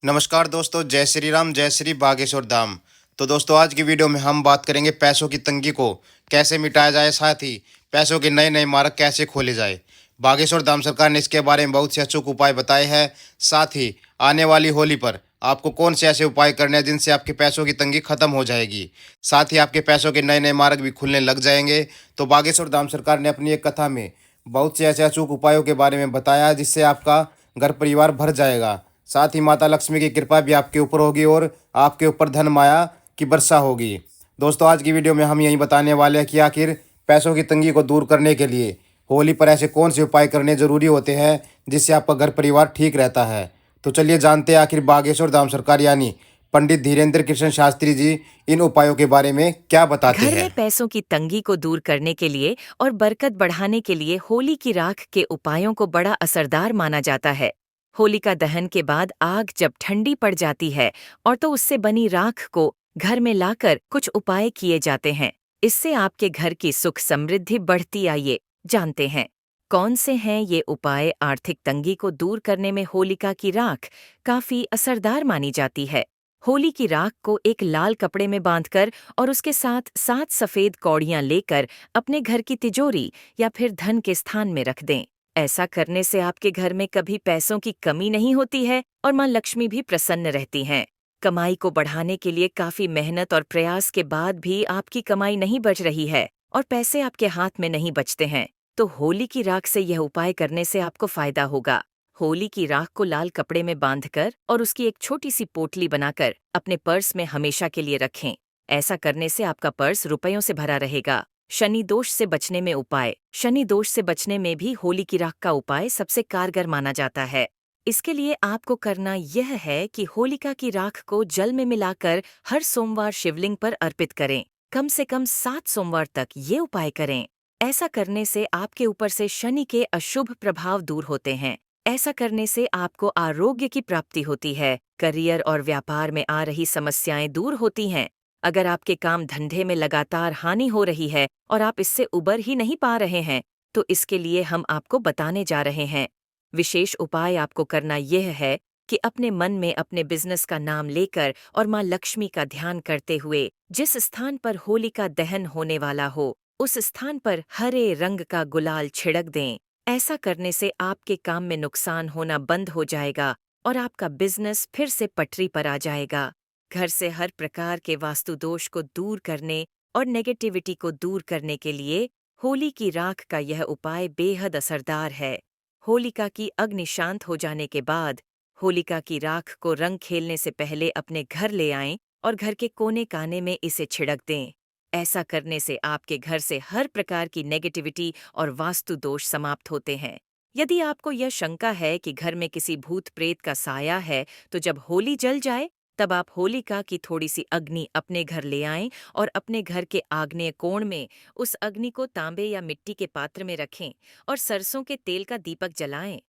नमस्कार दोस्तों, जय श्री राम, जय श्री बागेश्वर धाम। तो दोस्तों, आज की वीडियो में हम बात करेंगे पैसों की तंगी को कैसे मिटाया जाए, साथ ही पैसों के नए नए मार्ग कैसे खोले जाए। बागेश्वर धाम सरकार ने इसके बारे में बहुत से अचूक उपाय बताए हैं। साथ ही आने वाली होली पर आपको कौन से ऐसे उपाय करने हैं जिनसे आपके पैसों की तंगी खत्म हो जाएगी, साथ ही आपके पैसों के नए नए मार्ग भी खुलने लग जाएंगे। तो बागेश्वर धाम सरकार ने अपनी एक कथा में बहुत से ऐसे अचूक उपायों के बारे में बताया है जिससे आपका घर परिवार भर जाएगा। साथ ही माता लक्ष्मी की कृपा भी आपके ऊपर होगी और आपके ऊपर धन माया की वर्षा होगी। दोस्तों, आज की वीडियो में हम यही बताने वाले हैं कि आखिर पैसों की तंगी को दूर करने के लिए होली पर ऐसे कौन से उपाय करने जरूरी होते हैं जिससे आपका घर परिवार ठीक रहता है। तो चलिए जानते हैं आखिर बागेश्वर धाम सरकार यानी पंडित धीरेन्द्र कृष्ण शास्त्री जी इन उपायों के बारे में क्या बताते घर हैं। में पैसों की तंगी को दूर करने के लिए और बरकत बढ़ाने के लिए होली की राख के उपायों को बड़ा असरदार माना जाता है। होलिका दहन के बाद आग जब ठंडी पड़ जाती है और तो उससे बनी राख को घर में लाकर कुछ उपाय किए जाते हैं। इससे आपके घर की सुख समृद्धि बढ़ती। आइए जानते हैं कौन से हैं ये उपाय। आर्थिक तंगी को दूर करने में होलिका की राख काफी असरदार मानी जाती है। होली की राख को एक लाल कपड़े में बांधकर और उसके साथ 7 सफेद कौड़ियां लेकर अपने घर की तिजोरी या फिर धन के स्थान में रख दें। ऐसा करने से आपके घर में कभी पैसों की कमी नहीं होती है और मां लक्ष्मी भी प्रसन्न रहती हैं। कमाई को बढ़ाने के लिए काफी मेहनत और प्रयास के बाद भी आपकी कमाई नहीं बच रही है और पैसे आपके हाथ में नहीं बचते हैं, तो होली की राख से यह उपाय करने से आपको फायदा होगा। होली की राख को लाल कपड़े में बांधकर और उसकी एक छोटी सी पोटली बनाकर अपने पर्स में हमेशा के लिए रखें। ऐसा करने से आपका पर्स रुपयों से भरा रहेगा। शनि दोष से बचने में उपाय। शनि दोष से बचने में भी होली की राख का उपाय सबसे कारगर माना जाता है। इसके लिए आपको करना यह है कि होलिका की राख को जल में मिलाकर हर सोमवार शिवलिंग पर अर्पित करें। कम से कम 7 सोमवार तक ये उपाय करें। ऐसा करने से आपके ऊपर से शनि के अशुभ प्रभाव दूर होते हैं। ऐसा करने से आपको आरोग्य की प्राप्ति होती है। करियर और व्यापार में आ रही समस्याएं दूर होती हैं। अगर आपके काम धंधे में लगातार हानि हो रही है और आप इससे उबर ही नहीं पा रहे हैं, तो इसके लिए हम आपको बताने जा रहे हैं। विशेष उपाय आपको करना यह है कि अपने मन में अपने बिजनेस का नाम लेकर और मां लक्ष्मी का ध्यान करते हुए जिस स्थान पर होलिका दहन होने वाला हो, उस स्थान पर हरे रंग का गुलाल छिड़क दें। ऐसा करने से आपके काम में नुकसान होना बंद हो जाएगा और आपका बिजनेस फिर से पटरी पर आ जाएगा। घर से हर प्रकार के वास्तु दोष को दूर करने और नेगेटिविटी को दूर करने के लिए होली की राख का यह उपाय बेहद असरदार है। होलिका की अग्नि शांत हो जाने के बाद होलिका की राख को रंग खेलने से पहले अपने घर ले आएं और घर के कोने काने में इसे छिड़क दें। ऐसा करने से आपके घर से हर प्रकार की नेगेटिविटी और वास्तु दोष समाप्त होते हैं। यदि आपको यह शंका है कि घर में किसी भूत प्रेत का साया है, तो जब होली जल जाए तब आप होलिका की थोड़ी सी अग्नि अपने घर ले आएं और अपने घर के आग्नेय कोण में उस अग्नि को तांबे या मिट्टी के पात्र में रखें और सरसों के तेल का दीपक जलाएं।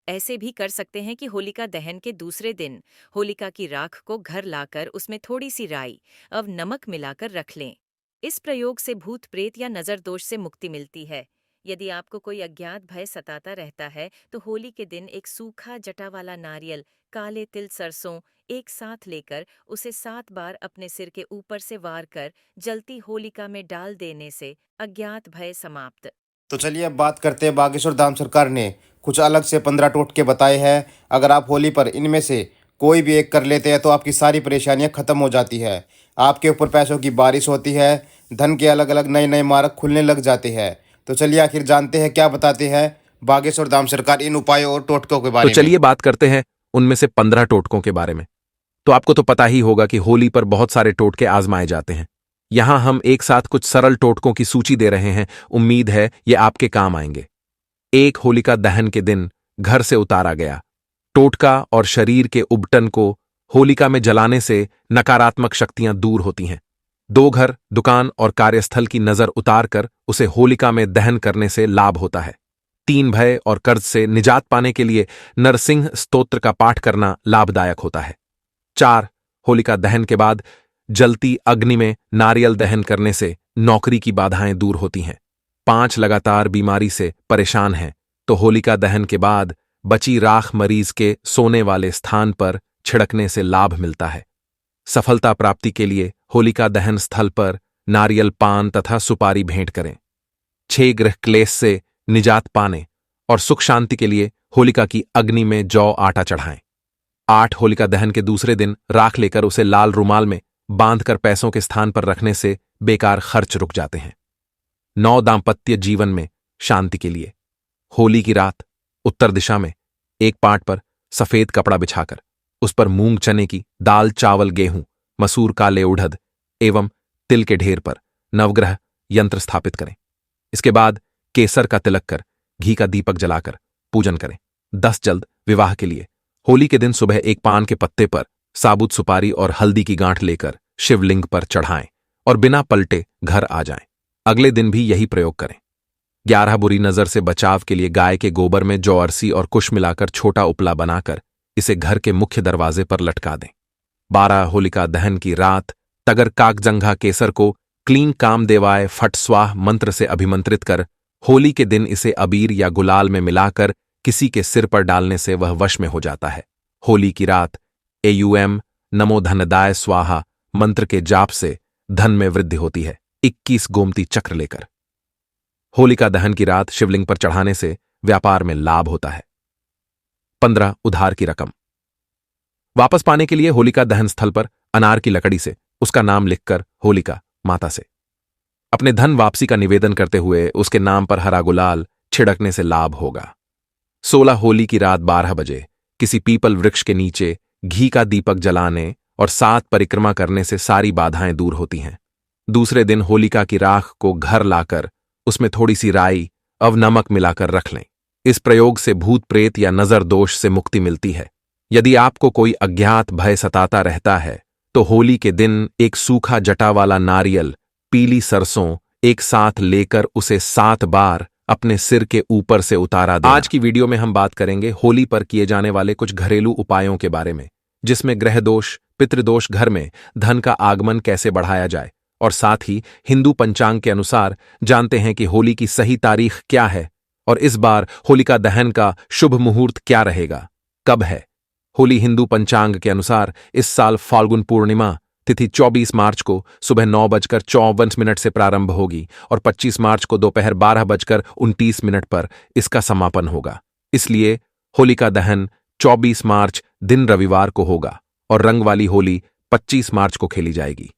ऐसे भी कर सकते हैं कि होलिका दहन के दूसरे दिन होलिका की राख को घर लाकर उसमें थोड़ी सी राई और नमक मिलाकर रख लें। इस प्रयोग से भूत प्रेत या नजर दोष से मुक्ति मिलती है। यदि आपको कोई अज्ञात भय सताता रहता है, तो होली के दिन एक सूखा जटा वाला नारियल, काले तिल, सरसों एक साथ लेकर उसे 7 बार अपने सिर के ऊपर से वार कर जलती होलिका में डाल देने से अज्ञात भय समाप्त। तो चलिए अब बात करते हैं, बागेश्वर धाम सरकार ने कुछ अलग से 15 टोटके बताए हैं। अगर आप होली पर इनमें से कोई भी एक कर लेते हैं तो आपकी सारी परेशानियां खत्म हो जाती है। आपके ऊपर पैसों की बारिश होती है, धन के अलग अलग नए नए मार्ग खुलने लग जाते हैं। तो चलिए आखिर जानते हैं क्या बताते हैं बागेश्वर धाम सरकार इन उपायों और टोटकों के तो बारे में। चलिए बात करते हैं उनमें से 15 टोटकों के बारे में। तो आपको तो पता ही होगा कि होली पर बहुत सारे टोटके आजमाए जाते हैं। यहां हम एक साथ कुछ सरल टोटकों की सूची दे रहे हैं। उम्मीद है ये आपके काम आएंगे। एक, होलिका दहन के दिन घर से उतारा गया टोटका और शरीर के उबटन को होलिका में जलाने से नकारात्मक शक्तियां दूर होती हैं। 2, घर, दुकान और कार्यस्थल की नजर उतारकर उसे होलिका में दहन करने से लाभ होता है। 3, भय और कर्ज से निजात पाने के लिए नरसिंह स्तोत्र का पाठ करना लाभदायक होता है। 4, होलिका दहन के बाद जलती अग्नि में नारियल दहन करने से नौकरी की बाधाएं दूर होती हैं। 5, लगातार बीमारी से परेशान हैं तो होलिका दहन के बाद बची राख मरीज के सोने वाले स्थान पर छिड़कने से लाभ मिलता है। सफलता प्राप्ति के लिए होलिका दहन स्थल पर नारियल, पान तथा सुपारी भेंट करें। 6 ग्रह क्लेश से निजात पाने और सुख शांति के लिए होलिका की अग्नि में जौ आटा चढ़ाएं। 8 होलिका दहन के दूसरे दिन राख लेकर उसे लाल रुमाल में बांधकर पैसों के स्थान पर रखने से बेकार खर्च रुक जाते हैं। 9 दांपत्य जीवन में शांति के लिए होली की रात उत्तर दिशा में एक पाट पर सफेद कपड़ा बिछाकर उस पर मूंग, चने की दाल, चावल, गेहूं, मसूर, काले उड़द एवं तिल के ढेर पर नवग्रह यंत्र स्थापित करें। इसके बाद केसर का तिलक कर घी का दीपक जलाकर पूजन करें। 10 जल्द विवाह के लिए होली के दिन सुबह एक पान के पत्ते पर साबुत सुपारी और हल्दी की गांठ लेकर शिवलिंग पर चढ़ाएं और बिना पलटे घर आ जाएं। अगले दिन भी यही प्रयोग करें। 11 बुरी नजर से बचाव के लिए गाय के गोबर में जौ, अरसी और कुश मिलाकर छोटा उपला बनाकर इसे घर के मुख्य दरवाजे पर लटका दें। 12 होलिका दहन की रात तगर काकजंघा केसर को क्लीं काम देवाय फट स्वाह मंत्र से अभिमंत्रित कर होली के दिन इसे अबीर या गुलाल में मिलाकर किसी के सिर पर डालने से वह वश में हो जाता है। होली की रात एयूएम नमो धनदाय स्वाहा मंत्र के जाप से धन में वृद्धि होती है। 21 गोमती चक्र लेकर होलिका दहन की रात शिवलिंग पर चढ़ाने से व्यापार में लाभ होता है। 15 उधार की रकम वापस पाने के लिए होलिका दहन स्थल पर अनार की लकड़ी से उसका नाम लिखकर होलिका माता से अपने धन वापसी का निवेदन करते हुए उसके नाम पर हरा गुलाल छिड़कने से लाभ होगा। 16 होली की रात 12 बजे किसी पीपल वृक्ष के नीचे घी का दीपक जलाने और 7 परिक्रमा करने से सारी बाधाएं दूर होती हैं। दूसरे दिन होलिका की राख को घर लाकर उसमें थोड़ी सी राई अव नमक मिलाकर रख लें। इस प्रयोग से भूत प्रेत या नजर दोष से मुक्ति मिलती है। यदि आपको कोई अज्ञात भय सताता रहता है तो होली के दिन एक सूखा जटा वाला नारियल, पीली सरसों एक साथ लेकर उसे 7 बार अपने सिर के ऊपर से उतारा देना। आज की वीडियो में हम बात करेंगे होली पर किए जाने वाले कुछ घरेलू उपायों के बारे में, जिसमें ग्रह दोष, पितृदोष, घर में धन का आगमन कैसे बढ़ाया जाए और साथ ही हिंदू पंचांग के अनुसार जानते हैं कि होली की सही तारीख क्या है और इस बार होलिका दहन का शुभ मुहूर्त क्या रहेगा, कब है। होली हिंदू पंचांग के अनुसार इस साल फाल्गुन पूर्णिमा तिथि 24 मार्च को सुबह 9:54 से प्रारंभ होगी और 25 मार्च को दोपहर 12:29 पर इसका समापन होगा। इसलिए होलिका दहन 24 मार्च दिन रविवार को होगा और रंग वाली होली 25 मार्च को खेली जाएगी।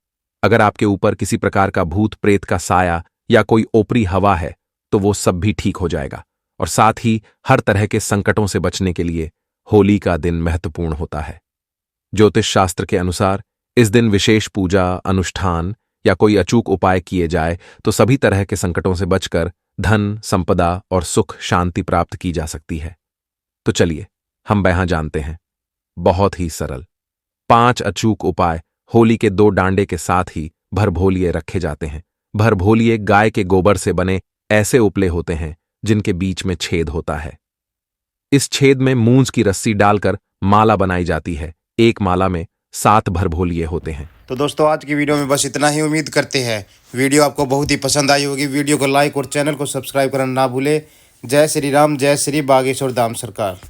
अगर आपके ऊपर किसी प्रकार का भूत प्रेत का साया या कोई ओपरी हवा है तो वो सब भी ठीक हो जाएगा और साथ ही हर तरह के संकटों से बचने के लिए होली का दिन महत्वपूर्ण होता है। ज्योतिष शास्त्र के अनुसार इस दिन विशेष पूजा, अनुष्ठान या कोई अचूक उपाय किए जाए तो सभी तरह के संकटों से बचकर धन, संपदा और सुख शांति प्राप्त की जा सकती है। तो चलिए हम यहां जानते हैं। बहुत ही सरल 5 अचूक उपाय होली के 2 डांडे के साथ ही भरभोलिये रखे जाते हैं। भरभोलिये गाय के गोबर से बने ऐसे उपले होते हैं जिनके बीच में छेद होता है। इस छेद में मूंज की रस्सी डालकर माला बनाई जाती है। एक माला में 7 भरभोलिये होते हैं। तो दोस्तों आज की वीडियो में बस इतना ही। उम्मीद करते हैं वीडियो आपको बहुत ही पसंद आई होगी। वीडियो को लाइक और चैनल को सब्सक्राइब करना ना भूले। जय श्री राम, जय श्री बागेश्वर धाम सरकार।